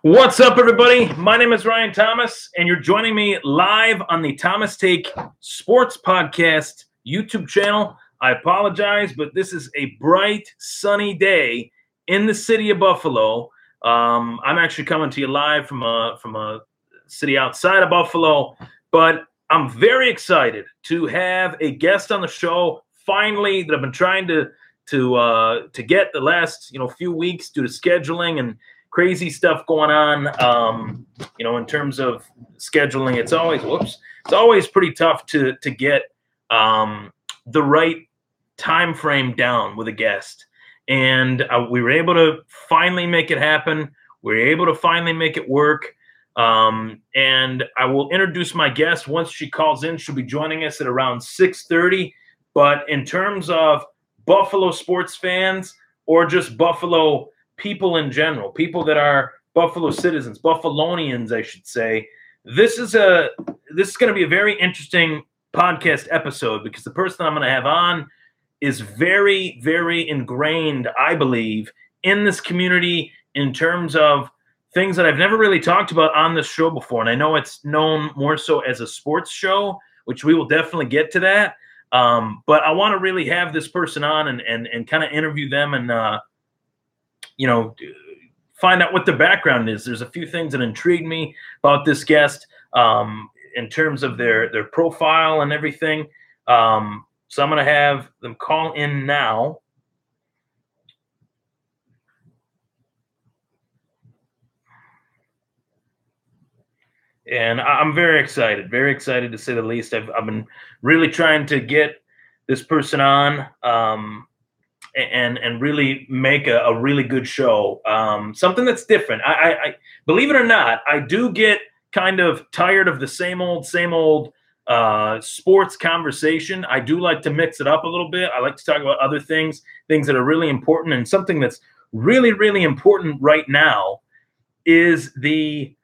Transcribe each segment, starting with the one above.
What's up, everybody? My name is Ryan Thomas, and you're joining me live on the Thomas Take Sports Podcast YouTube channel. I apologize, but this is a bright, sunny day in the city of Buffalo. I'm actually coming to you live from a city outside of Buffalo, but I'm very excited to have a guest on the show. Finally, that I've been trying to get the last few weeks due to scheduling and crazy stuff going on. In terms of scheduling, it's always pretty tough to get the right time frame down with a guest. And we were able to finally make it happen. We were able to finally make it work. And I will introduce my guest once she calls in. She'll be joining us at around 6:30. But in terms of Buffalo sports fans or just Buffalo people in general, people that are Buffalo citizens, Buffalonians, I should say, this is going to be a very interesting podcast episode because the person I'm going to have on is very, very ingrained, I believe, in this community in terms of things that I've never really talked about on this show before. And I know it's known more so as a sports show, which we will definitely get to that. But I want to really have this person on and kind of interview them and, find out what their background is. There's a few things that intrigued me about this guest in terms of their profile and everything. So I'm going to have them call in now. And I'm very excited to say the least. I've been really trying to get this person on and really make a really good show, something that's different. I believe it or not, I do get kind of tired of the same old sports conversation. I do like to mix it up a little bit. I like to talk about other things that are really important, and something that's really, really important right now is the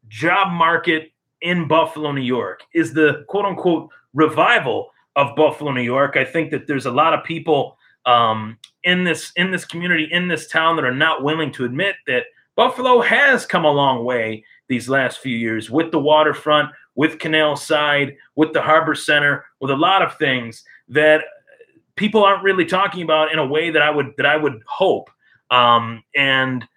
job market in Buffalo, New York, is the quote unquote revival of Buffalo, New York. I think that there's a lot of people in this community, in this town, that are not willing to admit that Buffalo has come a long way these last few years with the waterfront, with Canal Side, with the Harbor Center, with a lot of things that people aren't really talking about in a way that I would hope. And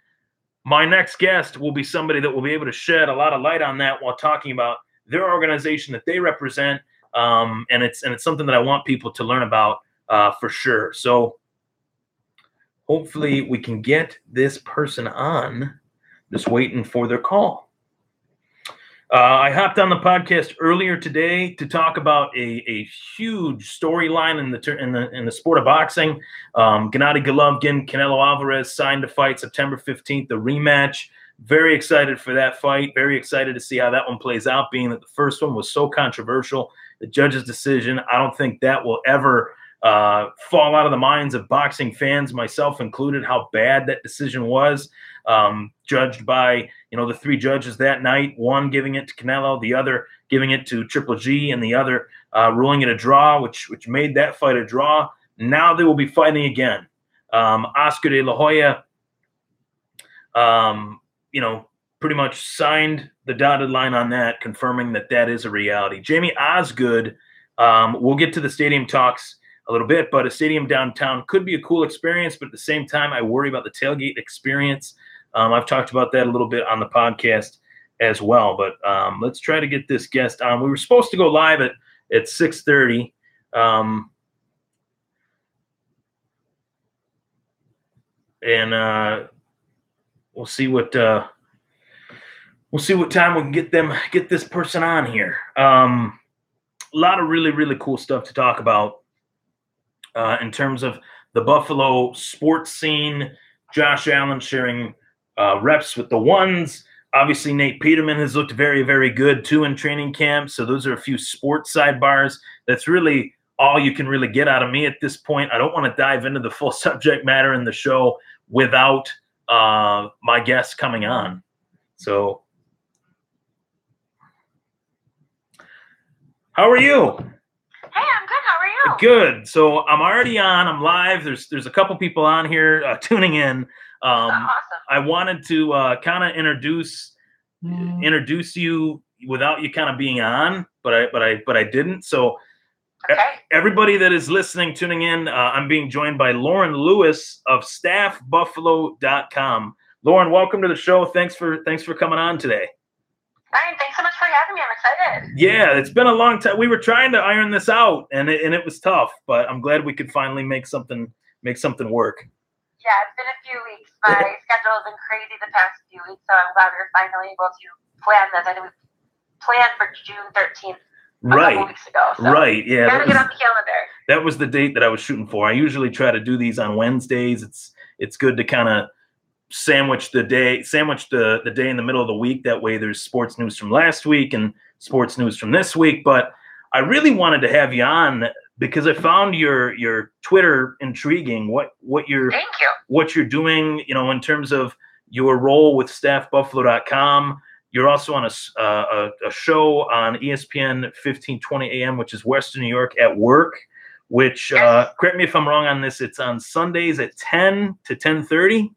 my next guest will be somebody that will be able to shed a lot of light on that while talking about their organization that they represent. And it's something that I want people to learn about for sure. So hopefully we can get this person on. Just waiting for their call. I hopped on the podcast earlier today to talk about a huge storyline in the sport of boxing. Gennady Golovkin, Canelo Alvarez signed to fight September 15th, the rematch. Very excited for that fight. Very excited to see how that one plays out, being that the first one was so controversial. The judge's decision, I don't think that will ever fall out of the minds of boxing fans, myself included, how bad that decision was. Judged by, the three judges that night, one giving it to Canelo, the other giving it to Triple G, and the other ruling it a draw, which made that fight a draw. Now they will be fighting again. Oscar de la Hoya, pretty much signed the dotted line on that, confirming that is a reality. Jamie Osgood, we'll get to the stadium talks a little bit, but a stadium downtown could be a cool experience, but at the same time, I worry about the tailgate experience. I've talked about that a little bit on the podcast as well, but let's try to get this guest on. We were supposed to go live at 6:30. And we'll see what time we can get this person on here. A lot of really, really cool stuff to talk about in terms of the Buffalo sports scene. Josh Allen sharing reps with the ones. Obviously, Nate Peterman has looked very, very good too in training camp. So those are a few sports sidebars. That's really all you can really get out of me at this point. I don't want to dive into the full subject matter in the show without my guests coming on. So how are you? Hey, I'm good. How are you? Good. So I'm already on. I'm live. There's a couple people on here tuning in. Awesome. I wanted to kind of introduce you without you kind of being on, but I didn't. So Okay. everybody that is listening, tuning in, I'm being joined by Lauren Lewis of staffbuffalo.com. Lauren, welcome to the show. Thanks for coming on today. Ryan, thanks so much for having me. I'm excited. Yeah, it's been a long time. We were trying to iron this out, and it was tough, but I'm glad we could finally make something work. Yeah, it's been a few weeks. My schedule has been crazy the past few weeks, so I'm glad we were finally able to plan this. I think we planned for June 13th a couple weeks ago. So right, yeah. Gotta get on the calendar. That was the date that I was shooting for. I usually try to do these on Wednesdays. It's good to kind of sandwich the day in the middle of the week. That way there's sports news from last week and sports news from this week. But I really wanted to have you on because I found your Twitter intriguing. What you're doing, in terms of your role with staffbuffalo.com. You're also on a show on ESPN 1520 AM, which is Western New York at Work, which, correct me if I'm wrong on this, it's on Sundays at 10 to 10:30.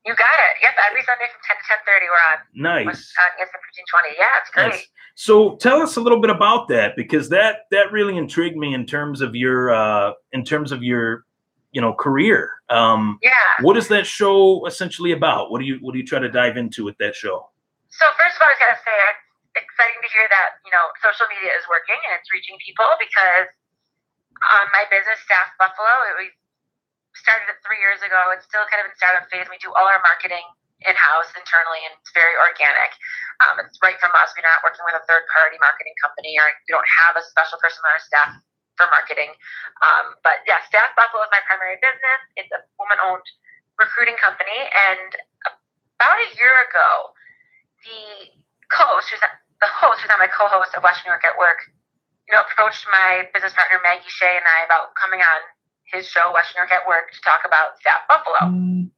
You got it. Yep, every Sunday from 10 to 10:30 we're on. Nice. On ESPN 1520. Yeah, it's great. Nice. So tell us a little bit about that, because that really intrigued me in terms of your career. What is that show essentially about? What do you try to dive into with that show? So first of all, I was gonna say it's exciting to hear that social media is working and it's reaching people, because my business, Staff Buffalo, we started it 3 years ago. It's still kind of in startup phase. We do all our marketing in-house internally, and it's very organic. It's right from us. We're not working with a third-party marketing company, or we don't have a special person on our staff for marketing. But yeah, Staff Buffalo is my primary business. It's a woman-owned recruiting company, and about a year ago, the host, who's not my co-host of Western New York at Work, approached my business partner Maggie Shea and I about coming on his show, Western New York at Work, to talk about Staff Buffalo. And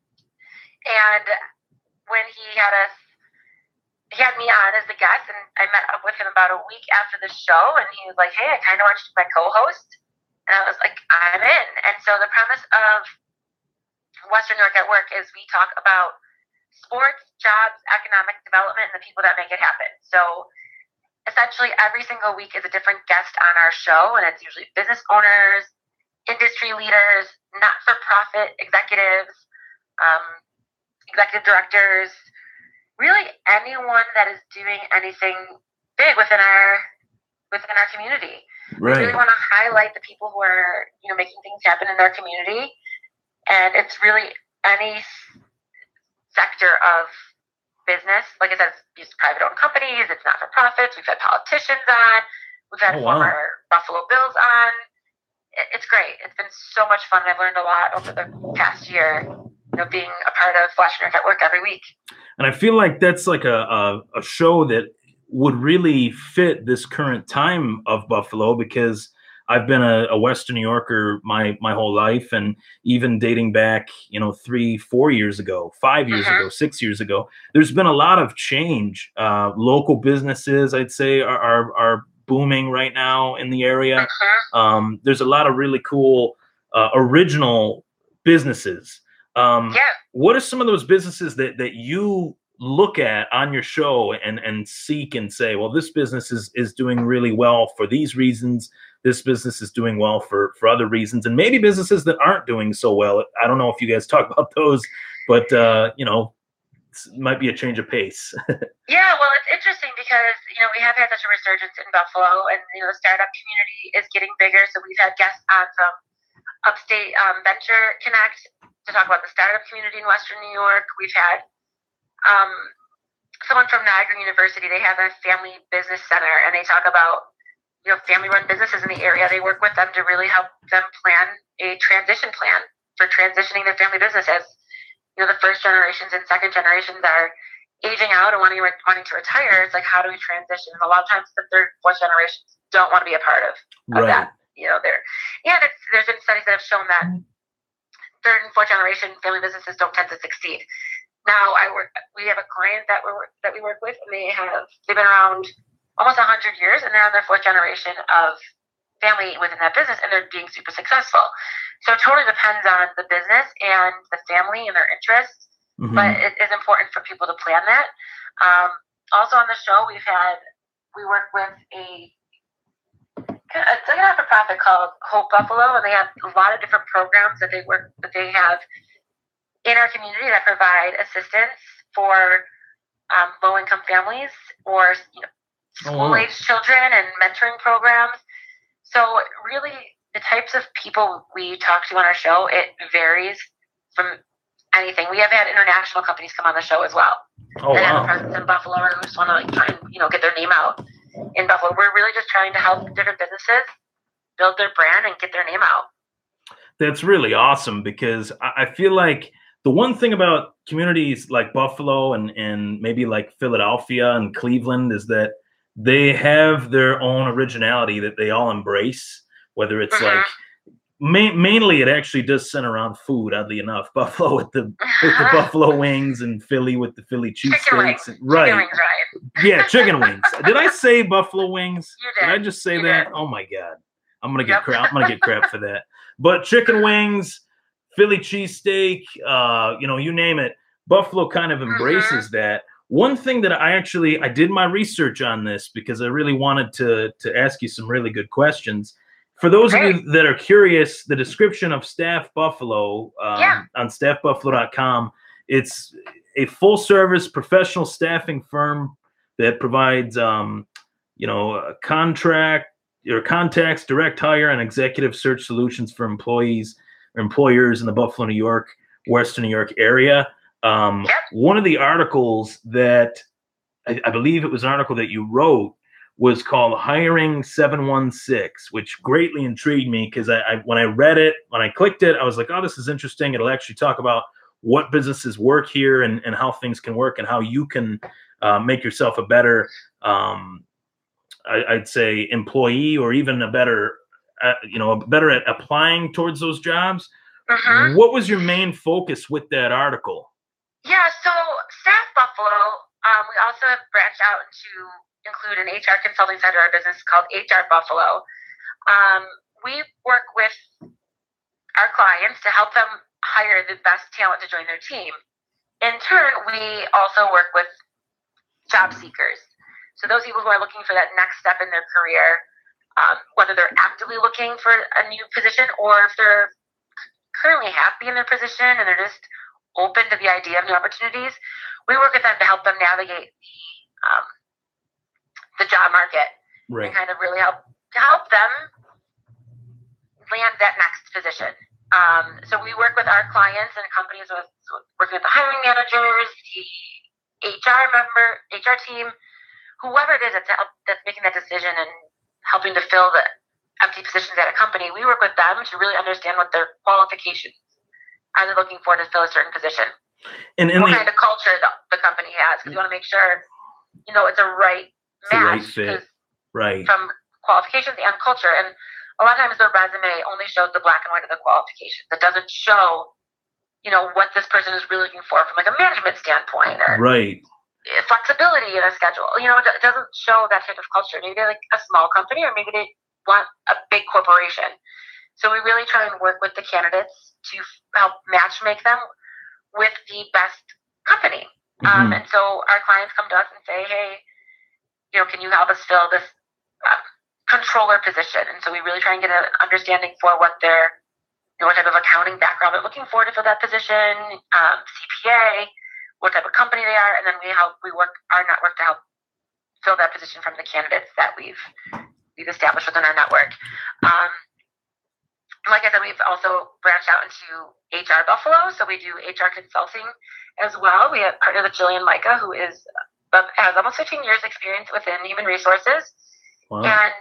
when he had me on as the guest, and I met up with him about a week after the show, and he was like, "Hey, I kind of want you to be my co-host." And I was like, "I'm in." And so the premise of Western New York at Work is we talk about sports, jobs, economic development, and the people that make it happen. So essentially every single week is a different guest on our show, and it's usually business owners, industry leaders, not-for-profit executives, executive directors, really anyone that is doing anything big within our community. Right. We really want to highlight the people who are making things happen in their community, and it's really any sector of business. Like I said, it's private-owned companies, it's not-for-profits. We've had politicians on, we've had former Buffalo Bills on. It's great. It's been so much fun. I've learned a lot over the past year, being a part of Western New York at Work every week. And I feel like that's like a show that would really fit this current time of Buffalo, because I've been a Western New Yorker my whole life, and even dating back, 3-4 years ago, 5 years ago, 6 years ago, there's been a lot of change. Local businesses, I'd say, are booming right now in the area. There's a lot of really cool original businesses. What are some of those businesses that you look at on your show and seek and say, well, this business is doing really well for these reasons, this business is doing well for other reasons, and maybe businesses that aren't doing so well? I don't know if you guys talk about those, but it might be a change of pace. Yeah, well, it's interesting because, we have had such a resurgence in Buffalo, and, the startup community is getting bigger. So we've had guests on from Upstate Venture Connect to talk about the startup community in Western New York. We've had someone from Niagara University. They have a family business center, and they talk about, family-run businesses in the area. They work with them to really help them plan a transition plan for transitioning their family businesses. The first generations and second generations are aging out and wanting to retire. It's like, how do we transition? And a lot of times the third, fourth generations don't want to be a part of that. There's been studies that have shown that third and fourth generation family businesses don't tend to succeed. Now we have a client that we work with, and they've been around almost 100 years, and they're on their fourth generation of family within that business, and they're being super successful. So it totally depends on the business and the family and their interests. but it is important for people to plan that. Also on the show, we work with it's like a not-for-profit called Hope Buffalo, and they have a lot of different programs that they have in our community that provide assistance for low-income families or school-age children and mentoring programs. So really, the types of people we talk to on our show, it varies from anything. We have had international companies come on the show as well that have a presence in Buffalo or who just want to try and get their name out in Buffalo. We're really just trying to help different businesses build their brand and get their name out. That's really awesome, because I feel like the one thing about communities like Buffalo and maybe like Philadelphia and Cleveland is that they have their own originality that they all embrace, whether it's like mainly it actually does center around food, oddly enough. Buffalo with the buffalo wings, and Philly with the Philly cheesesteaks. Right. Chicken wings, right. Yeah, chicken wings. Did I say buffalo wings? You did. Did I just say that? Oh my God. I'm gonna get crap. I'm gonna get crap for that. But chicken wings, Philly cheesesteak, you name it. Buffalo kind of embraces that. One thing that I did my research on this because I really wanted to ask you some really good questions. For those of you that are curious, the description of Staff Buffalo on staffbuffalo.com, it's a full-service professional staffing firm that provides, contract or contacts, direct hire, and executive search solutions for employees or employers in the Buffalo, New York, Western New York area. One of the articles that I believe it was an article that you wrote was called Hiring 716, which greatly intrigued me because when I read it, when I clicked it, I was like, oh, this is interesting. It'll actually talk about what businesses work here and how things can work and how you can make yourself a better, I'd say, employee, or even a better, better at applying towards those jobs. What was your main focus with that article? Yeah, so Staff Buffalo, we also have branched out to include an HR consulting side of our business called HR Buffalo. We work with our clients to help them hire the best talent to join their team. In turn, we also work with job seekers. So those people who are looking for that next step in their career, whether they're actively looking for a new position or if they're currently happy in their position and they're just open to the idea of new opportunities, we work with them to help them navigate the job market and kind of really help them land that next position. So we work with our clients and companies working with the hiring managers, the HR team, whoever it is that's making that decision and helping to fill the empty positions at a company. We work with them to really understand what their qualifications are they looking for to fill a certain position. And what kind of culture the company has, because we want to make sure, it's a right match. Right fit. Right. From qualifications and culture. And a lot of times the resume only shows the black and white of the qualifications. It doesn't show, what this person is really looking for from like a management standpoint or flexibility in a schedule. It doesn't show that type of culture. Maybe they're like a small company, or maybe they want a big corporation. So we really try and work with the candidates to help match make them with the best company. And so our clients come to us and say, hey, can you help us fill this controller position? And so we really try and get an understanding for what their, what type of accounting background they're looking for to fill that position, CPA, what type of company they are, and then we work our network to help fill that position from the candidates that we've established within our network. Like I said, we've also branched out into HR Buffalo, so we do HR consulting as well. We have partnered with Jillian Micah, who has almost 15 years experience within human resources. Wow. And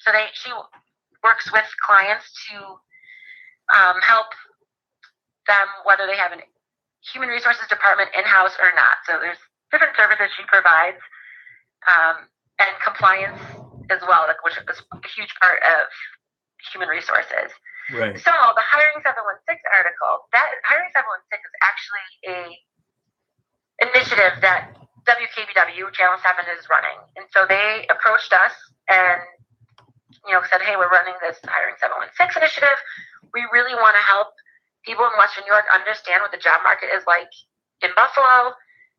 so she works with clients to help them, whether they have a human resources department in-house or not. So there's different services she provides, and compliance as well, which is a huge part of human resources. Right. So the Hiring 716 article, that Hiring 716 is actually a initiative that WKBW, Channel 7, is running. And so they approached us and, said, hey, we're running this Hiring 716 initiative. We really want to help people in Western New York understand what the job market is like in Buffalo,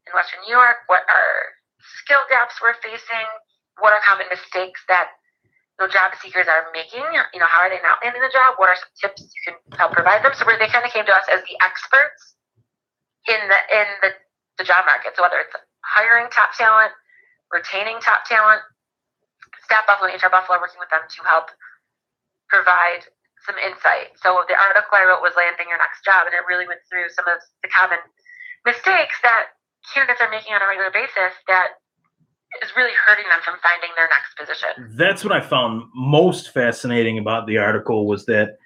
in Western New York, what are skill gaps we're facing, what are common mistakes that job seekers are making, how are they not landing the job, what are some tips you can help provide them. So where they kind of came to us as the experts in the job market. So whether it's hiring top talent, retaining top talent, Staff Buffalo and HR Buffalo are working with them to help provide some insight. So the article I wrote was Landing Your Next Job, and it really went through some of the common mistakes that candidates are making on a regular basis that is really hurting them from finding their next position. That's what I found most fascinating about the article was that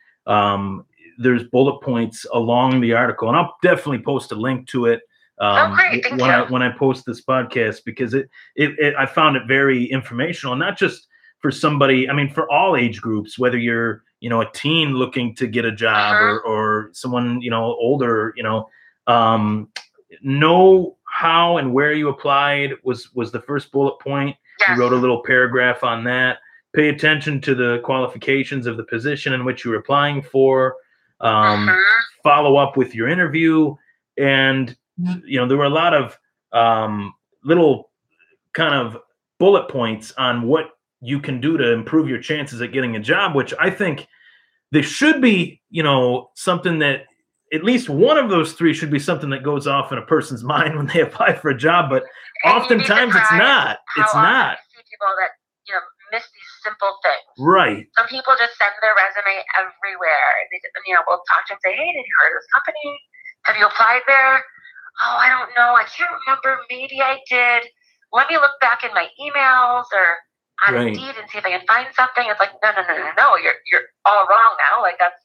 there's bullet points along the article, and I'll definitely post a link to it Great. Thank you. when I post this podcast, because I found it very informational, not just for somebody, I mean, for all age groups, whether you're, a teen looking to get a job or someone, older, know how and where you applied was the first bullet point. Yes. You wrote a little paragraph on that. Pay attention to the qualifications of the position in which you're applying for. Follow up with your interview. And, there were a lot of little kind of bullet points on what you can do to improve your chances at getting a job, which I think there should be, something that at least one of those three should be something that goes off in a person's mind when they apply for a job. But oftentimes it's not. It's not. I see people that, miss these simple things. Right. Some people just send their resume everywhere. And they, we'll talk to them and say, hey, did you heard of this company? Have you applied there? Oh, I don't know. I can't remember. Maybe I did. Let me look back in my emails or on Indeed and see if I can find something. It's like, no. You're all wrong now. Like, that's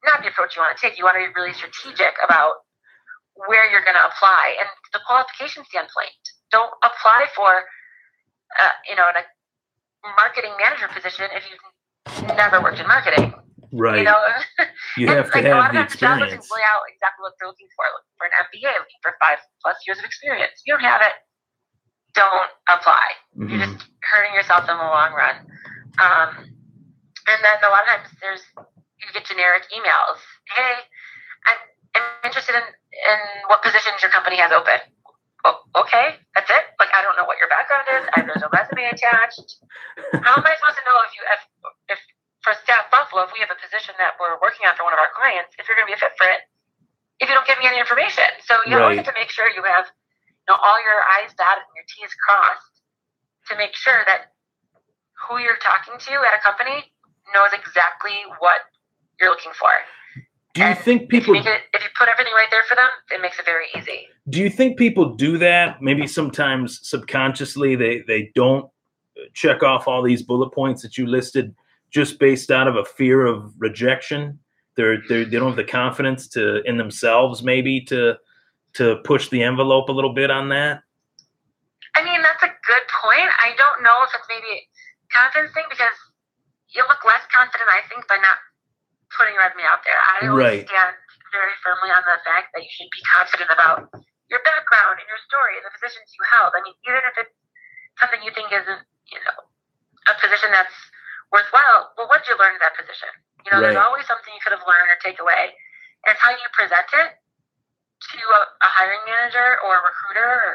not the approach you want to take. You want to be really strategic about where you're going to apply. And the qualification standpoint, don't apply for, in a marketing manager position if you've never worked in marketing. Right. You have to have the experience. Job doesn't lay out exactly what they're looking for. Looking for an MBA, looking for 5+ years of experience. If you don't have it, don't apply. You're just hurting yourself in the long run. And then a lot of times you get generic emails. Hey, I'm interested in what positions your company has open. Oh, okay, that's it? Like, I don't know what your background is. There's a resume attached. How am I supposed to know if for Staff Buffalo, if we have a position that we're working on for one of our clients, if you're going to be a fit for it, if you don't give me any information? So you always have to make sure you have all your I's dotted and your T's crossed to make sure that who you're talking to at a company knows exactly what you're looking for. Do you think people... If you put everything right there for them, it makes it very easy. Do you think people do that? Maybe sometimes subconsciously they don't check off all these bullet points that you listed just based out of a fear of rejection? They don't have the confidence in themselves maybe to push the envelope a little bit on that? I mean, that's a good point. I don't know if it's maybe a confidence thing, because you look less confident, I think, by not putting your resume out there. I always stand very firmly on the fact that you should be confident about your background and your story and the positions you held. I mean, even if it's something you think isn't, a position that's worthwhile, well, what did you learn in that position? There's always something you could have learned or take away. And it's how you present it to a hiring manager or a recruiter or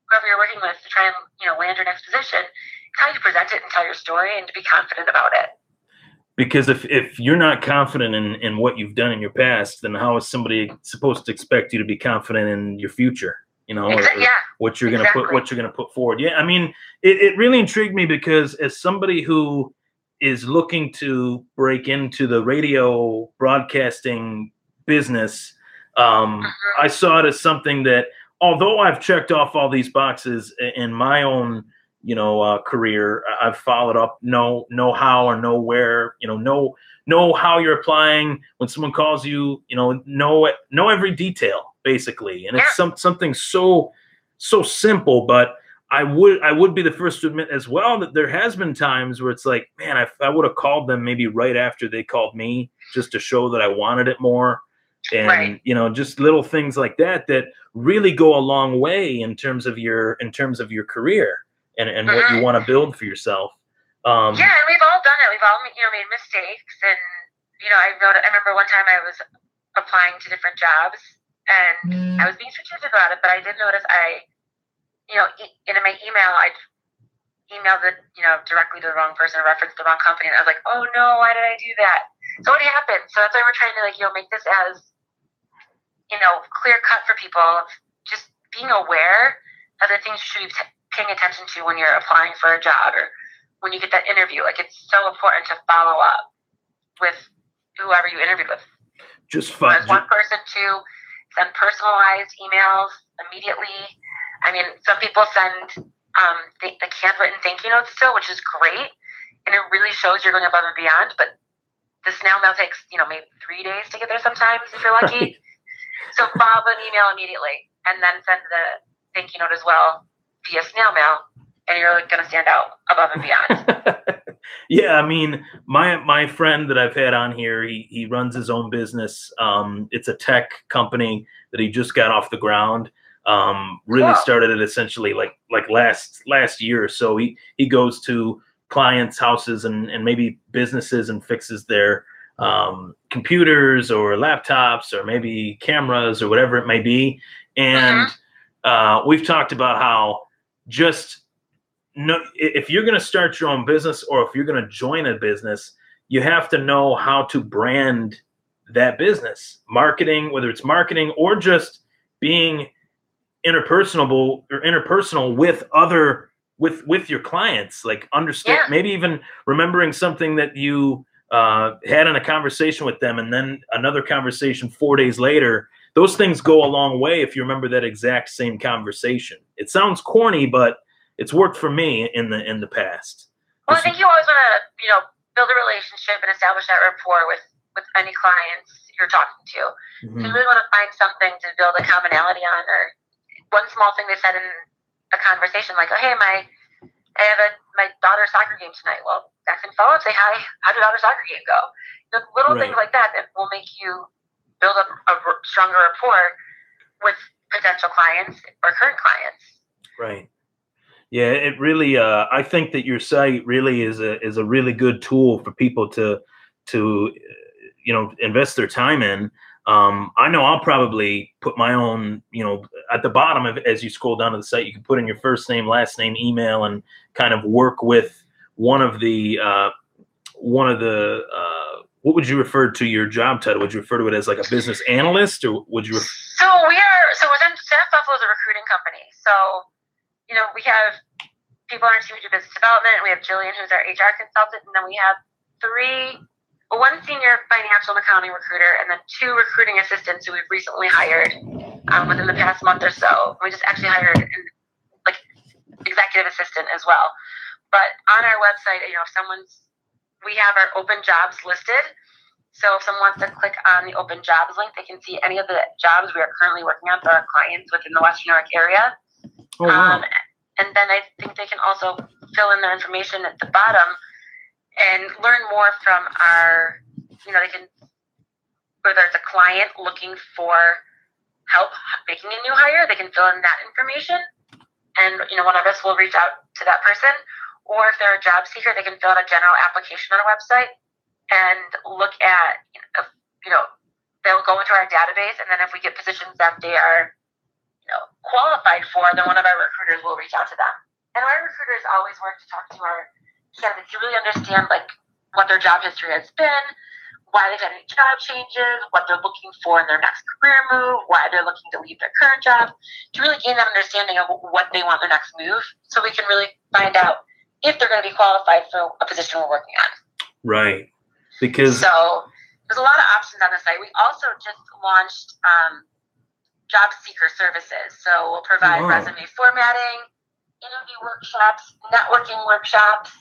whoever you're working with to try and, land your next position. It's how you present it and tell your story and to be confident about it. Because if you're not confident in what you've done in your past, then how is somebody supposed to expect you to be confident in your future? What you're gonna put forward. Yeah, I mean, it really intrigued me, because as somebody who is looking to break into the radio broadcasting business, I saw it as something that, although I've checked off all these boxes in my own career, I've followed up, know how or know where, know how you're applying when someone calls you, know every detail basically. And it's something so simple, but I would be the first to admit as well that there has been times where it's like, man, I would have called them maybe right after they called me, just to show that I wanted it more. And, just little things like that really go a long way in terms of your career. And what you want to build for yourself. And we've all done it. We've all, made mistakes. And, I remember one time I was applying to different jobs, And I was being strategic about it, but I did notice in my email, I emailed it, directly to the wrong person, referenced the wrong company, and I was like, oh no, why did I do that? So what happened? So that's why we're trying to make this as, clear cut for people, just being aware of the things you should be paying attention to when you're applying for a job or when you get that interview. Like, it's so important to follow up with whoever you interviewed with. Just fun. As one person to send personalized emails immediately. I mean, some people send the handwritten thank you notes still, which is great, and it really shows you're going above and beyond. But the snail mail takes maybe 3 days to get there sometimes if you're lucky. So follow an email immediately, and then send the thank you note as well via snail mail, and you're going to stand out above and beyond. Yeah, I mean, my friend that I've had on here, he runs his own business. It's a tech company that he just got off the ground. Really started it essentially like last year or so. He goes to clients' houses and maybe businesses and fixes their computers or laptops or maybe cameras or whatever it may be. And we've talked about how if you're going to start your own business or if you're going to join a business, you have to know how to brand that business. Marketing, whether it's marketing or just being interpersonal with your clients, like understand, maybe even remembering something that you had in a conversation with them, and then another conversation 4 days later. Those things go a long way if you remember that exact same conversation. It sounds corny, but it's worked for me in the past. Well, I think you always want to, build a relationship and establish that rapport with any clients you're talking to. Mm-hmm. So you really want to find something to build a commonality on, or one small thing they said in a conversation, like, oh, hey, I have my daughter's soccer game tonight. Well, I can follow up, say, hi, how'd your daughter's soccer game go? Little things like that will make you build up a stronger rapport with potential clients or current clients. Right. Yeah, it really. I think that your site really is a really good tool for people to invest their time in. I know I'll probably put my own, at the bottom of it, as you scroll down to the site, you can put in your first name, last name, email, and kind of work with one of the what would you refer to your job title? Would you refer to it as like a business analyst, or would you? So within Staff Buffalo is a recruiting company. So, we have people on our team who do business development. We have Jillian, who's our HR consultant, and then we have one senior financial and accounting recruiter, and then 2 recruiting assistants who we've recently hired within the past month or so. We just actually hired an executive assistant as well. But on our website, we have our open jobs listed. So if someone wants to click on the open jobs link, they can see any of the jobs we are currently working on for our clients within the Western New York area. Oh, wow. And then I think they can also fill in their information at the bottom and learn more from they can, whether it's a client looking for help making a new hire, they can fill in that information. And, one of us will reach out to that person. Or if they're a job seeker, they can fill out a general application on our website and look at, they'll go into our database. And then if we get positions that they are, qualified for, then one of our recruiters will reach out to them. And our recruiters always work to talk to our candidates to really understand what their job history has been, why they've had any job changes, what they're looking for in their next career move, why they're looking to leave their current job, to really gain that understanding of what they want their next move, so we can really find out if they're going to be qualified for a position we're working on. Right. Because so there's a lot of options on the site. We also just launched job seeker services. So we'll provide resume formatting, interview workshops, networking workshops.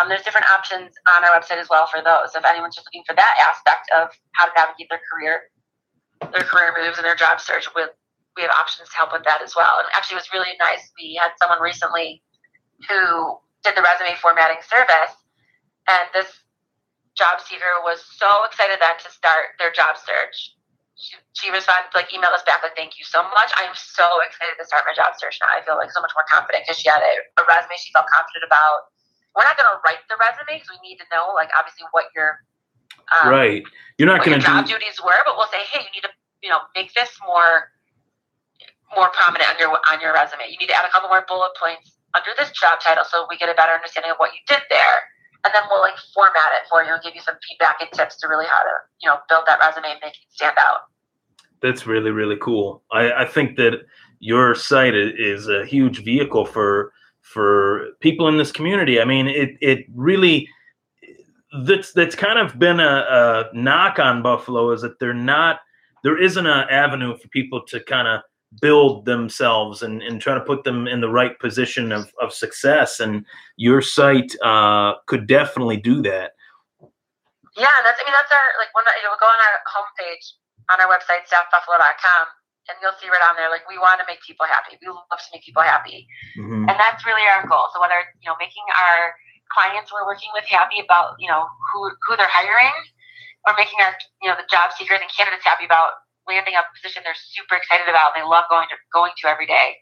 There's different options on our website as well for those. If anyone's just looking for that aspect of how to navigate their career moves and their job search, we have options to help with that as well. And actually, it was really nice. We had someone recently who did the resume formatting service, and this job seeker was so excited to start their job search. She responded, emailed us back, thank you so much. I am so excited to start my job search now. I feel so much more confident because she had a resume she felt confident about. We're not going to write the resume because we need to know, obviously what your right. You're not going to job duties were, but we'll say, hey, you need to make this more prominent on your resume. You need to add a couple more bullet points under this job title so we get a better understanding of what you did there. And then we'll format it for you and give you some feedback and tips to really how to, build that resume and make it stand out. That's really, really cool. I think that your site is a huge vehicle for people in this community. I mean, it really, that's kind of been a knock on Buffalo, is that there isn't an avenue for people to kind of build themselves and try to put them in the right position of success. And your site could definitely do that. Yeah, that's our, go on our homepage on our website, staffbuffalo.com, and you'll see right on there, we want to make people happy. We love to make people happy. Mm-hmm. And that's really our goal. So whether, making our clients we're working with happy about, who they're hiring, or making our, the job seekers and candidates happy about landing a position they're super excited about and they love going to every day.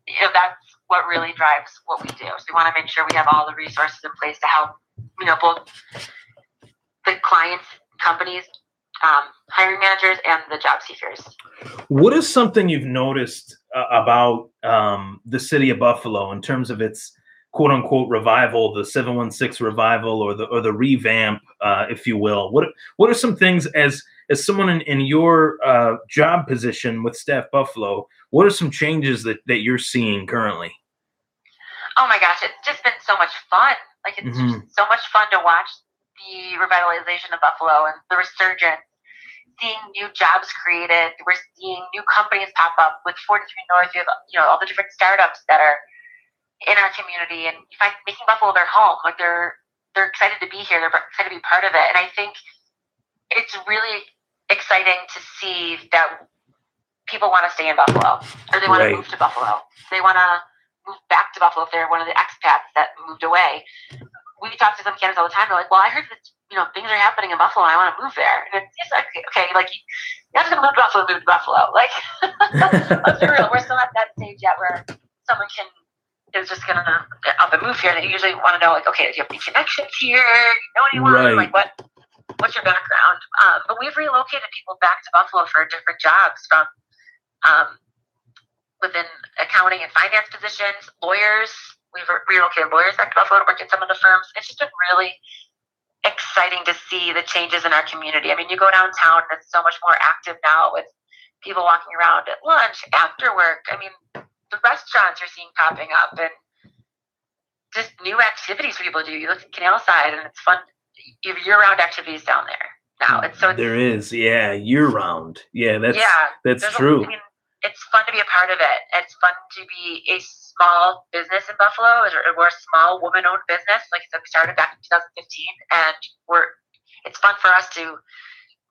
That's what really drives what we do. So we want to make sure we have all the resources in place to help, both the clients, companies, hiring managers, and the job seekers. What is something you've noticed about the city of Buffalo in terms of its quote unquote revival, the 716 revival, or the revamp, if you will? What are some things, as someone in your job position with Staff Buffalo, what are some changes that you're seeing currently? Oh my gosh, it's just been so much fun. It's just so much fun to watch the revitalization of Buffalo and the resurgence, seeing new jobs created. We're seeing new companies pop up with 43 North. You have, all the different startups that are in our community, and you find making Buffalo their home. They're excited to be here. They're excited to be part of it. And I think it's really exciting to see that people want to stay in Buffalo, or they want to move to Buffalo. They want to move back to Buffalo if they're one of the expats that moved away. We talk to some candidates all the time. They're like, well, I heard that, things are happening in Buffalo and I want to move there. And it's okay. You're not just going to move to Buffalo. Let's be real. We're still at that stage yet where someone is just going to up and move here. They usually want to know, okay, do you have any connections here? You know anyone? Right. What's your background? But we've relocated people back to Buffalo for different jobs, from within accounting and finance positions, lawyers. We've relocated lawyers back to Buffalo to work in some of the firms. It's just been really exciting to see the changes in our community. I mean, you go downtown and it's so much more active now, with people walking around at lunch, after work. I mean, the restaurants you're seeing popping up, and just new activities for people to do. You look at Canal Side and it's fun. You have year-round activities down there now. There is, yeah, year-round. Yeah, that's true. It's fun to be a part of it. It's fun to be a small business in Buffalo. We're a small woman-owned business. Like I said, we started back in 2015, and it's fun for us to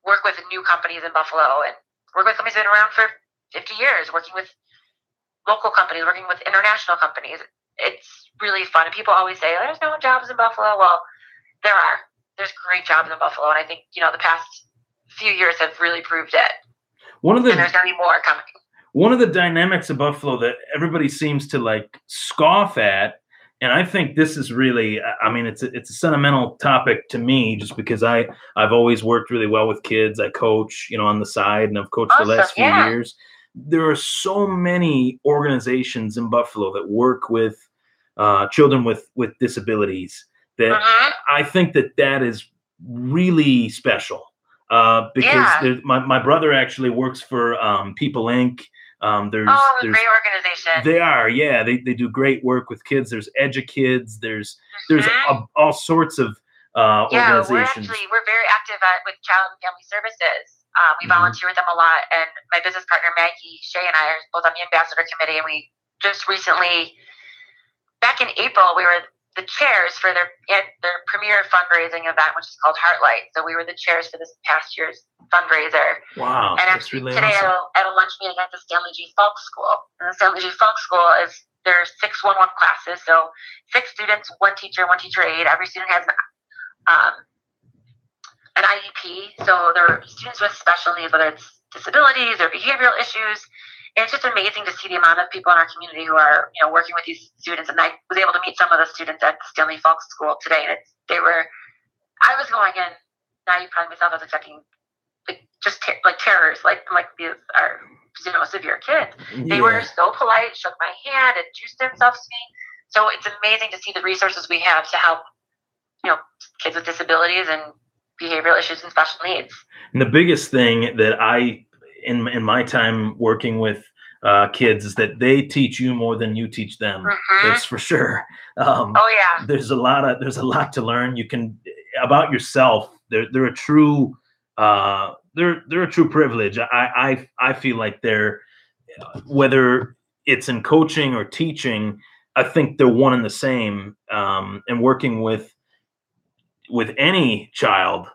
work with new companies in Buffalo, and work with companies that have been around for 50 years, working with local companies, working with international companies. It's really fun. And people always say, there's no jobs in Buffalo. Well, there are. There's great jobs in Buffalo, and I think, the past few years have really proved it. And there's going to be more coming. One of the dynamics of Buffalo that everybody seems to scoff at, and I think this is really, I mean, it's a sentimental topic to me, just because I've always worked really well with kids. I coach, on the side, and I've coached the last few years. There are so many organizations in Buffalo that work with children with disabilities, that I think that is really special, because my brother actually works for People Inc. There's great organization. They are, yeah. They do great work with kids. There's EduKids. There's all sorts of organizations. We're very active with Child and Family Services. We volunteer with them a lot, and my business partner Maggie Shea and I are both on the ambassador committee. And we just recently, back in April, we were the chairs for their premier fundraising event, which is called Heartlight. So we were the chairs for this past year's fundraiser. Wow. And actually really today awesome. At a lunch meeting at the Stanley G. Falk School. And the Stanley G. Falk School is, there's 611 classes. So 6 students, 1 teacher aide. Every student has an IEP. So they're students with special needs, whether it's disabilities or behavioral issues. And it's just amazing to see the amount of people in our community who are, working with these students. And I was able to meet some of the students at the Stanley Falk School today. And I was going in naive, probably myself, I was expecting just like terrors, like these are severe kids. They were so polite, shook my hand, introduced themselves to me. So it's amazing to see the resources we have to help kids with disabilities and behavioral issues and special needs. And the biggest thing that in my time working with kids is that they teach you more than you teach them. Mm-hmm. That's for sure. Oh yeah. There's a lot to learn. You can about yourself. They're a true they're a true privilege. I feel like they're, whether it's in coaching or teaching, I think they're one and the same. And working with any child,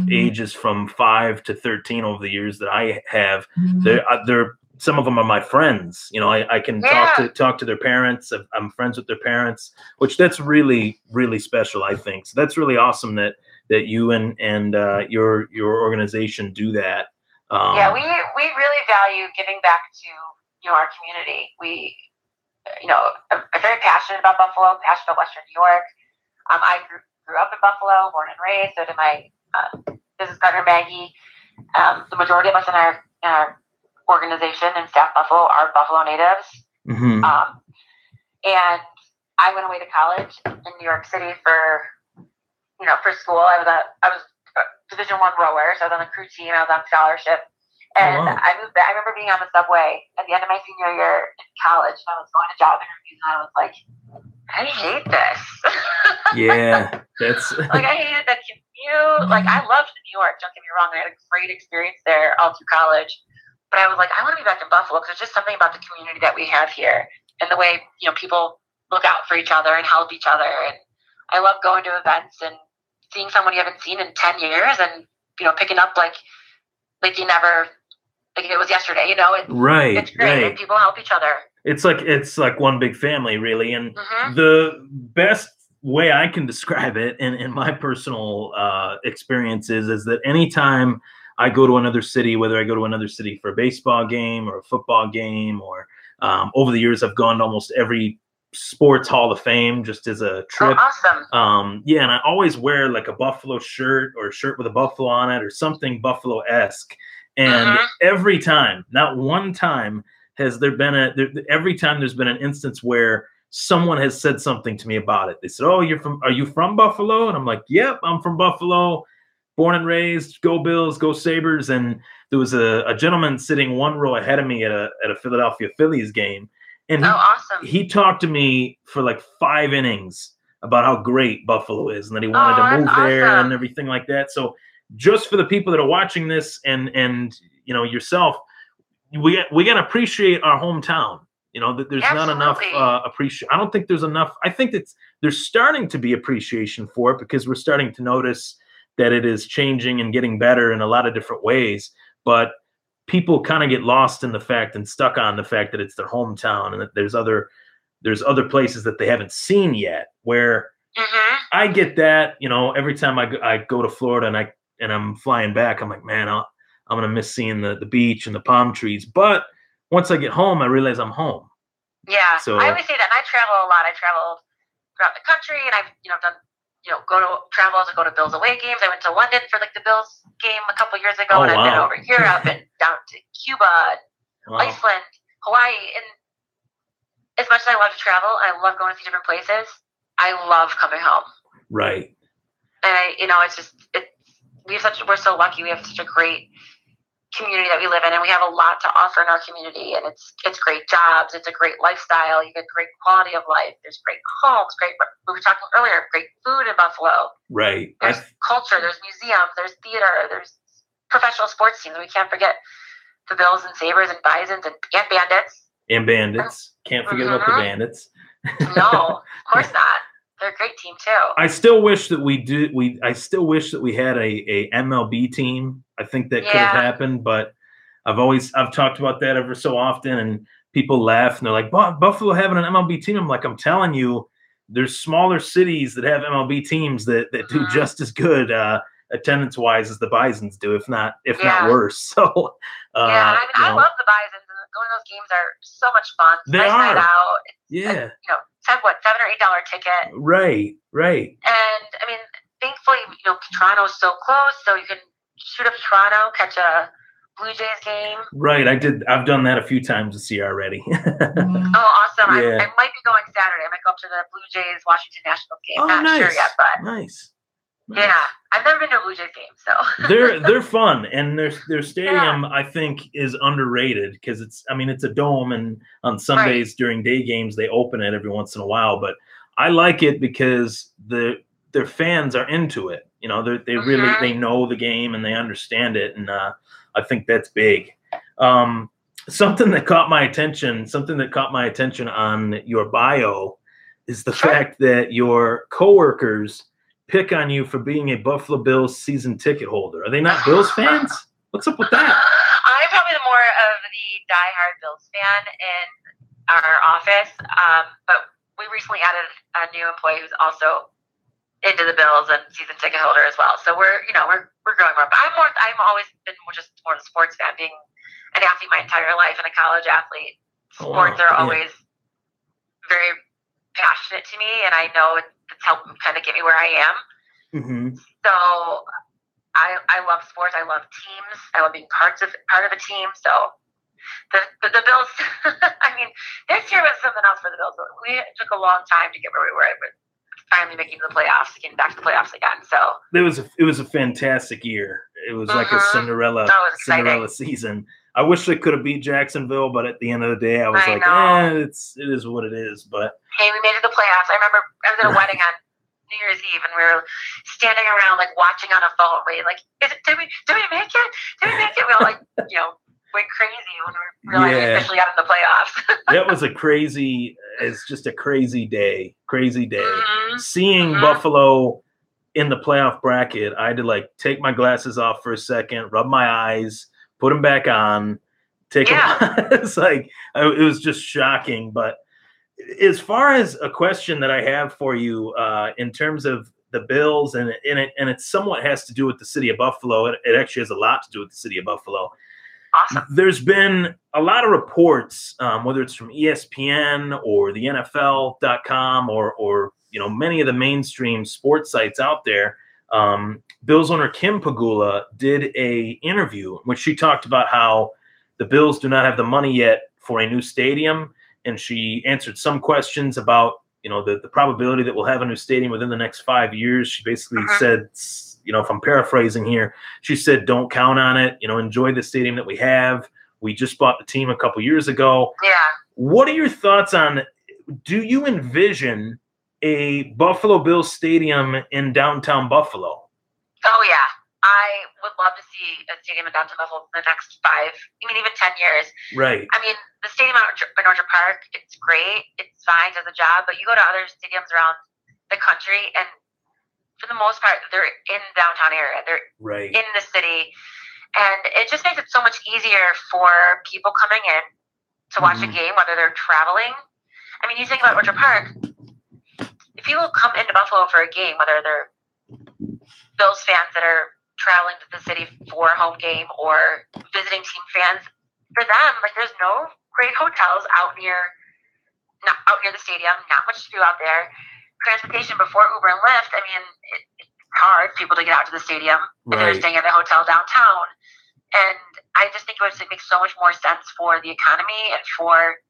ages from 5 to 13 over the years that I have, they're some of them are my friends. I can talk to their parents. I'm friends with their parents, which that's really, really special, I think. So that's really awesome that you and your organization do that. Yeah, we really value giving back to our community. We are very passionate about Buffalo, passionate about Western New York. I grew up in Buffalo, born and raised. So did my business partner Maggie. The majority of us in our organization and staff Buffalo are Buffalo natives. Mm-hmm. And I went away to college in New York City for school. I was a Division I rower, so I was on the crew team. I was on scholarship. And wow. I moved back. I remember being on the subway at the end of my senior year in college, and I was going to job interviews, and I was like, I hate this. Yeah, that's like, I hated the commute. Like, I loved New York, don't get me wrong. I had a great experience there all through college. But I was like, I want to be back in Buffalo because there's just something about the community that we have here and the way, people look out for each other and help each other. And I love going to events and seeing someone you haven't seen in 10 years and, picking up like you never, like it was yesterday, right. It's great. Right. And people help each other. It's like one big family, really. And mm-hmm. the best way I can describe it in my personal experiences is that anytime I go to another city, whether I go to another city for a baseball game or a football game, or over the years, I've gone to almost every sports Hall of Fame just as a trip. Oh, awesome. Yeah, and I always wear like a Buffalo shirt or a shirt with a buffalo on it or something Buffalo-esque. And every time, not one time has there been every time there's been an instance where someone has said something to me about it. They said, "Oh, are you from Buffalo?" And I'm like, "Yep, I'm from Buffalo, born and raised, go Bills, go Sabres." And there was a gentleman sitting one row ahead of me at a Philadelphia Phillies game. And awesome. He talked to me for like 5 innings about how great Buffalo is and that he wanted to move there and everything like that. So just for the people that are watching this and yourself, we got to appreciate our hometown. That there's not enough appreciation. I don't think there's enough. I think there's starting to be appreciation for it because we're starting to notice that it is changing and getting better in a lot of different ways. But people kind of get lost in the fact and stuck on the fact that it's their hometown and that there's other places that they haven't seen yet. Where I get that, every time I go to Florida and I'm flying back, I'm like, man, I'm gonna miss seeing the beach and the palm trees. But once I get home, I realize I'm home. Yeah. So I always say that. And I travel a lot. I traveled throughout the country, and I've done travel to go to Bills away games. I went to London for like the Bills game a couple years ago, and I've been over Europe and down to Cuba, Iceland, Hawaii. And as much as I love to travel, and I love going to see different places, I love coming home. Right. And we're so lucky. We have such a great community that we live in, and we have a lot to offer in our community. And it's great jobs. It's a great lifestyle. You get great quality of life. There's great homes. We were talking earlier. Great food in Buffalo. Right. There's culture. There's museums. There's theater. There's professional sports teams. We can't forget the Bills and Sabres and Bisons and Bandits. And Bandits. Can't forget about the Bandits. No, of course not. They're a great team too. I still wish that I still wish that we had a MLB team. I think that could have happened, but I've talked about that ever so often, and people laugh and they're like, Buffalo having an MLB team. I'm like, I'm telling you, there's smaller cities that have MLB teams that do just as good attendance wise as the Bisons do, if not worse. So I love the Bisons, and going to those games are so much fun. They are. Night out. Yeah. $7 or $8 ticket. Right. And I mean, thankfully, Toronto's so close, so you can shoot up to Toronto, catch a Blue Jays game. Right, I've done that a few times this year already. Oh, awesome! Yeah. I might be going Saturday. I might go up to the Blue Jays Washington Nationals game. Oh, Not nice. sure yet, but nice. Yeah, I've never been to a Blue Jays game, so they're fun, and their stadium I think is underrated because it's a dome, and on Sundays during day games they open it every once in a while. But I like it because their fans are into it. You know, they really they know the game and they understand it, and I think that's big. Something that caught my attention on your bio is the fact that your coworkers pick on you for being a Buffalo Bills season ticket holder. Are they not Bills fans? What's up with that? I'm probably more of the diehard Bills fan in our office, but we recently added a new employee who's also into the Bills and season ticket holder as well. So we're growing more. But I've always been just more of a sports fan, being an athlete my entire life and a college athlete. Sports are always very passionate to me, and I know it's helped kind of get me where I am. So I love sports. I love teams. I love being part of a team. So the Bills. I mean, this year was something else for the Bills. We took a long time to get where we were, but finally making the playoffs, getting back to the playoffs again. So it was a fantastic year. It was like a Cinderella season. I wish they could have beat Jacksonville, but at the end of the day, I was it is what it is. But hey, we made it to the playoffs. I remember I was at a wedding on New Year's Eve, and we were standing around like watching on a phone, waiting like, did we make it? Did we make it? We all went crazy when we realized we officially got in the playoffs. That was it's just a crazy day. Seeing Buffalo in the playoff bracket, I had to take my glasses off for a second, rub my eyes, put them back on, take them. It's it was just shocking. But as far as a question that I have for you, in terms of the Bills, and it somewhat has to do with the city of Buffalo. It actually has a lot to do with the city of Buffalo. Awesome. There's been a lot of reports, whether it's from ESPN or the NFL.com or many of the mainstream sports sites out there. Bills owner Kim Pegula did a interview in which she talked about how the Bills do not have the money yet for a new stadium, and she answered some questions about the probability that we'll have a new stadium within the next 5 years. She basically said, if I'm paraphrasing here, she said, don't count on it. Enjoy the stadium that we have. We just bought the team a couple years ago. Yeah. What are your thoughts on, do you envision a Buffalo Bills stadium in downtown Buffalo? Oh, yeah. I would love to see a stadium in downtown Buffalo in the next 5, even 10 years. Right. I mean, the stadium out in Orchard Park, it's great. It's fine, does the job. But you go to other stadiums around the country, and for the most part, they're in the downtown area. They're in the city. And it just makes it so much easier for people coming in to watch a game, whether they're traveling. I mean, you think about Orchard Park. If people come into Buffalo for a game, whether they're Bills fans that are traveling to the city for a home game or visiting team fans, for them, there's no great hotels out near the stadium, not much to do out there. Transportation before Uber and Lyft, I mean, it's hard for people to get out to the stadium if they're staying at a hotel downtown. And I just think it would make so much more sense for the economy and for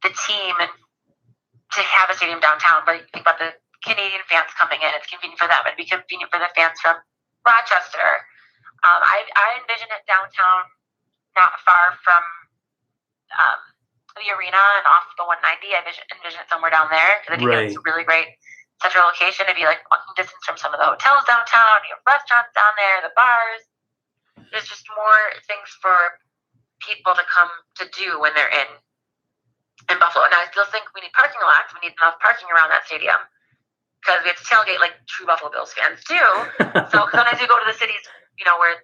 the team and to have a stadium downtown. But you think about the Canadian fans coming in, it's convenient for them. It'd be convenient for the fans from Rochester. I envision it downtown, not far from the arena and off the 190. I envision it somewhere down there because I think it's a really great central location. It'd be walking distance from some of the hotels downtown. You have restaurants down there, the bars. There's just more things for people to come to do when they're in Buffalo. And I still think we need parking lots. We need enough parking around that stadium because we have to tailgate like true Buffalo Bills fans do. So sometimes you go to the cities, where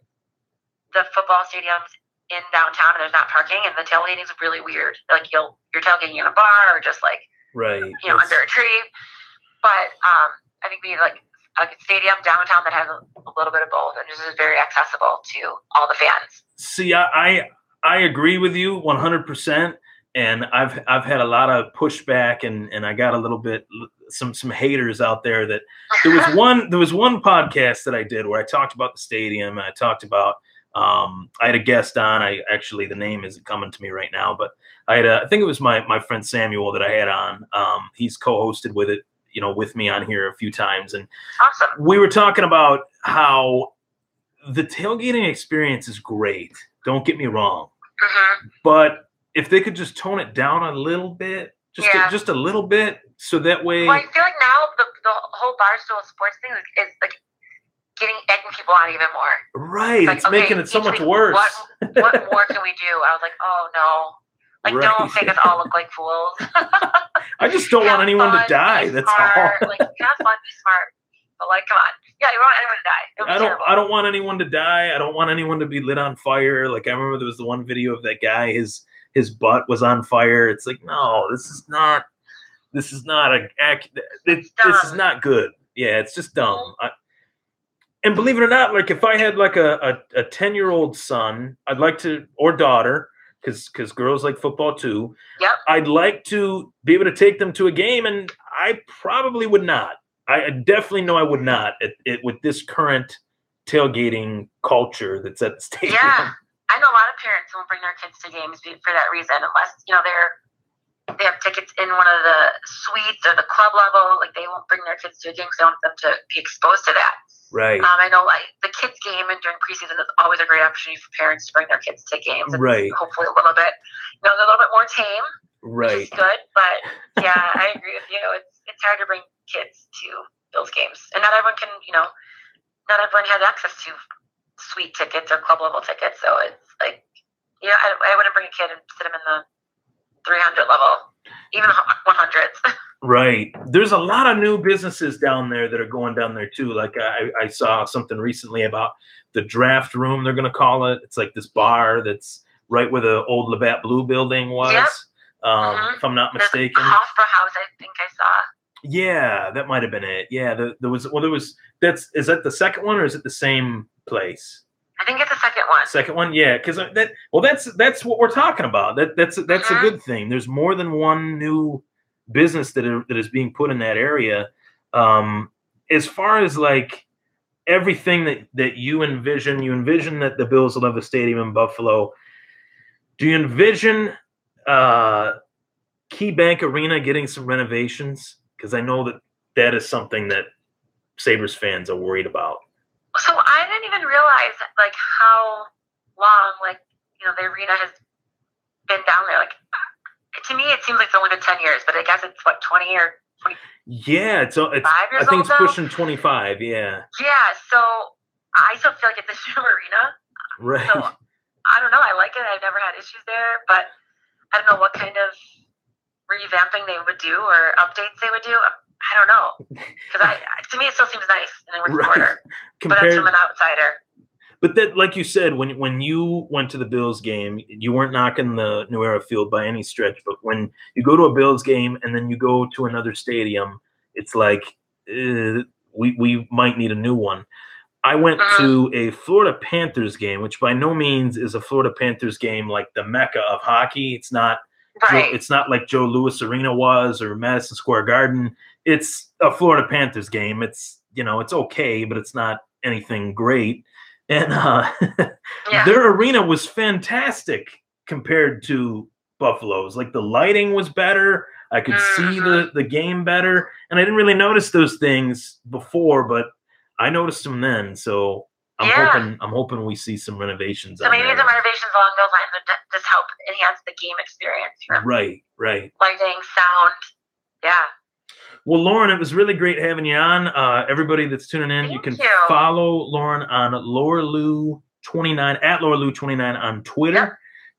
the football stadiums in downtown and there's not parking, and the tailgating is really weird. You're tailgating in a bar or just under a tree. But I think we need a stadium downtown that has a little bit of both, and just is very accessible to all the fans. See, I agree with you 100%, and I've had a lot of pushback, and I got some haters out there that there was one podcast that I did where I talked about the stadium, and I talked about I had a guest on. I actually, the name isn't coming to me right now, but I think it was my friend Samuel that I had on. He's co-hosted with it, with me on here a few times, and Awesome. we were talking about how the tailgating experience is great. Don't get me wrong, but if they could just tone it down a little bit, just a little bit, so that way. Well, I feel like now the whole Barstool Sports thing is like egging people on even more. Right, it's making it so much worse. What more can we do? I was like, oh no. Like, don't make us all look like fools. I just don't want anyone to die. That's all. Like, have fun, be smart. But like, come on. Yeah, you don't want anyone to die. I don't want anyone to die. I don't want anyone to be lit on fire. Like, I remember there was the one video of that guy, his butt was on fire. It's like, no, this is not good. Yeah, it's just dumb. And believe it or not, like if I had like a 10-year-old son, I'd like to, or daughter, because girls like football too. Yep. I'd like to be able to take them to a game, and I probably would not. I definitely know I would not with this current tailgating culture that's at the stadium. Yeah, I know a lot of parents won't bring their kids to games for that reason, unless they have tickets in one of the suites or the club level. Like, they won't bring their kids to a game because they want them to be exposed to that. Right. I know, like, the kids' game and during preseason is always a great opportunity for parents to bring their kids to games. And hopefully a little bit, they're a little bit more tame. Right. Which is good, but yeah, I agree with you. It's hard to bring kids to those games, and not everyone has access to suite tickets or club level tickets. So it's like, I wouldn't bring a kid and sit them in the 300 level, even 100s. Right. There's a lot of new businesses down there that are going down there too. Like I saw something recently about the draft room, they're going to call it. It's like this bar that's right where the old Labatt Blue building was. Yep. If I'm not mistaken. The Hofstra House, I think I saw. Yeah, that might have been it. Yeah, is that the second one or is it the same place? I think it's the second one. Second one, yeah, because that's what we're talking about. That's a good thing. There's more than one new business that is being put in that area. As far as like everything that you envision that the Bills will have a stadium in Buffalo. Do you envision Key Bank Arena getting some renovations? Because I know that is something that Sabres fans are worried about. So I didn't even realize like how long the arena has been down there. Like, to me, it seems like it's only been 10 years, but I guess it's what, 20 or 20. Yeah, it's 5 years. I think it's pushing 25. Yeah. Yeah. So I still feel like it's a new arena. Right. So I don't know. I like it. I've never had issues there, but I don't know what kind of revamping they would do or updates they would do. I don't know, because to me it still seems nice in the recorder, but that's from an outsider. But that, like you said, when you went to the Bills game, you weren't knocking the New Era Field by any stretch. But when you go to a Bills game and then you go to another stadium, it's like we might need a new one. I went to a Florida Panthers game, which by no means is a Florida Panthers game like the mecca of hockey. It's not. Right. It's not like Joe Louis Arena was or Madison Square Garden. It's a Florida Panthers game. It's it's okay, but it's not anything great. And their arena was fantastic compared to Buffalo's. Like, the lighting was better. I could see the game better, and I didn't really notice those things before, but I noticed them then. So I'm hoping we see some renovations. So maybe some renovations along those lines would just help enhance the game experience. Right. Lighting, sound. Yeah. Well, Lauren, it was really great having you on. Everybody that's tuning in, you can follow Lauren on LauraLou29 at LauraLou29 on Twitter. Yep.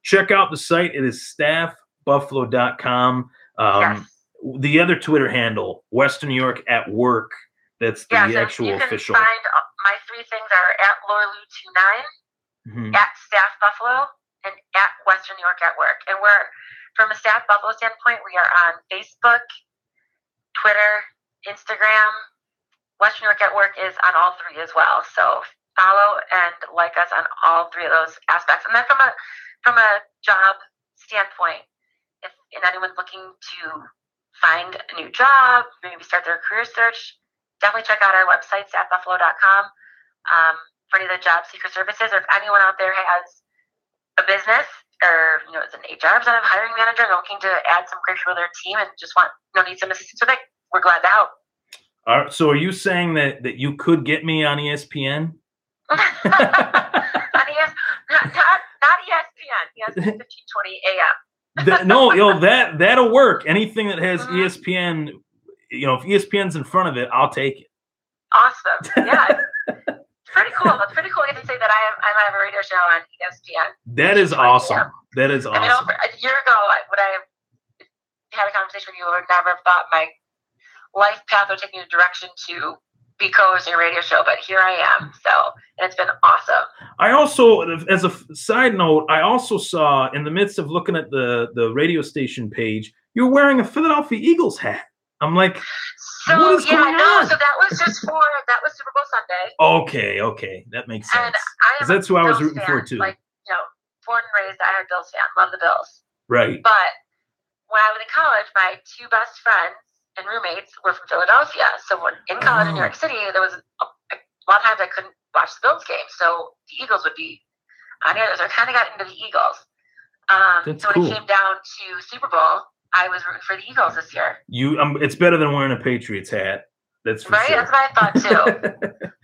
Check out the site. It is staffbuffalo.com. The other Twitter handle, Western New York at Work. That's the actual official. You can find my 3 things are at LauraLou29, at Staff Buffalo, and at Western New York at Work. And we're, from a Staff Buffalo standpoint, we are on Facebook, Twitter, Instagram. Western New York at Work is on all 3 as well. So follow and like us on all 3 of those aspects. And then from a job standpoint, if anyone's looking to find a new job, maybe start their career search, definitely check out our website, staffbuffalo.com, for any of the job seeker services, or if anyone out there has a business or is an HR representative, hiring manager, looking to add some great people to their team and just need some assistance with it, we're glad to help. All right, so are you saying that you could get me on ESPN? Not ESPN. ESPN 1520 AM. No, that'll work. Anything that has ESPN, if ESPN's in front of it, I'll take it. Awesome. Yeah. It's pretty cool. It's pretty cool to get to say that I have a radio show on ESPN. That is awesome. That is awesome. A year ago, when I had a conversation with you, I would never have thought my life path would take me in a direction to be co-hosting a radio show, but here I am. And it's been awesome. I also, as a side note, I also saw in the midst of looking at the radio station page, you're wearing a Philadelphia Eagles hat. I'm like, what is going on? So that was Super Bowl Sunday. Okay, that makes sense. And because that's who I was rooting for too. Like, born and raised, I am a Bills fan, love the Bills. Right. But when I was in college, my two best friends and roommates were from Philadelphia. So in college in New York City, there was a lot of times I couldn't watch the Bills game, so the Eagles would be on here. So I kind of got into the Eagles. So when it came down to Super Bowl, I was rooting for the Eagles this year. It's better than wearing a Patriots hat. That's for sure. That's what I thought too.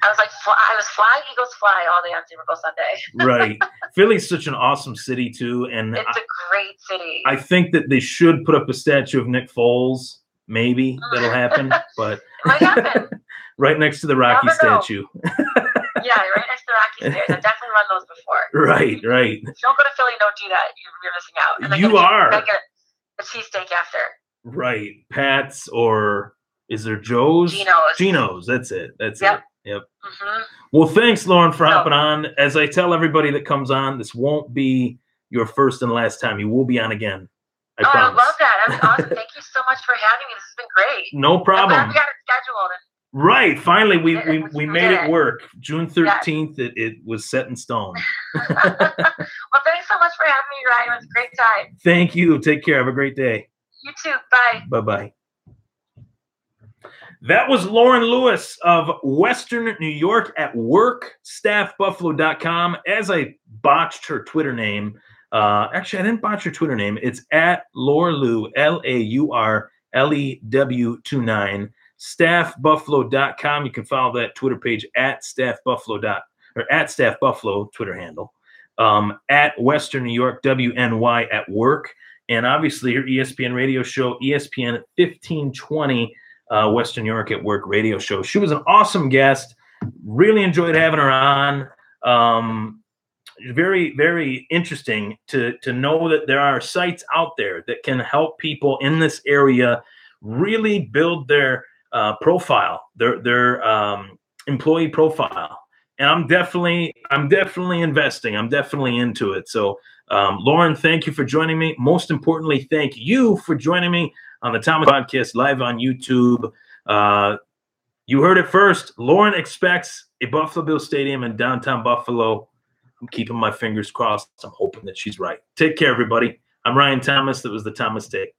I was fly, Eagles fly all day on Super Bowl Sunday. Right. Philly's such an awesome city too, and it's a great city. I think that they should put up a statue of Nick Foles. Maybe that'll happen, but it might happen. Right next to the Rocky statue. Yeah, right next to the Rocky stairs. I've definitely run those before. Right. If you don't go to Philly, don't do that. You're missing out. And you are. Get a cheesesteak after. Right. Pat's, or is there Joe's? Geno's. That's it. That's it. Yep. Mm-hmm. Well, thanks, Lauren, for hopping on. As I tell everybody that comes on, this won't be your first and last time. You will be on again. I promise. I love that. That was awesome. Thank you so much for having me. This has been great. No problem. I'm glad we got it scheduled. Right. Finally, we made it work. June 13th, it was set in stone. Well, thanks so much for having me, Ryan. It was a great time. Thank you. Take care. Have a great day. You too. Bye. Bye-bye. That was Lauren Lewis of Western New York at work, staffbuffalo.com. As I botched her Twitter name, actually, I didn't botch her Twitter name. It's at Laurlew, LAURLEW29, staffbuffalo.com. You can follow that Twitter page at staffbuffalo Twitter handle, at Western New York, WNY at work. And obviously her ESPN radio show, ESPN 1520, Western New York at work radio show. She was an awesome guest. Really enjoyed having her on. Very, very interesting to know that there are sites out there that can help people in this area really build their profile, their employee profile. And I'm definitely investing. I'm definitely into it. So, Lauren, thank you for joining me. Most importantly, thank you for joining me on the Thomas Podcast live on YouTube. You heard it first. Lauren expects a Buffalo Bills stadium in downtown Buffalo. I'm keeping my fingers crossed. I'm hoping that she's right. Take care, everybody. I'm Ryan Thomas. That was the Thomas Take.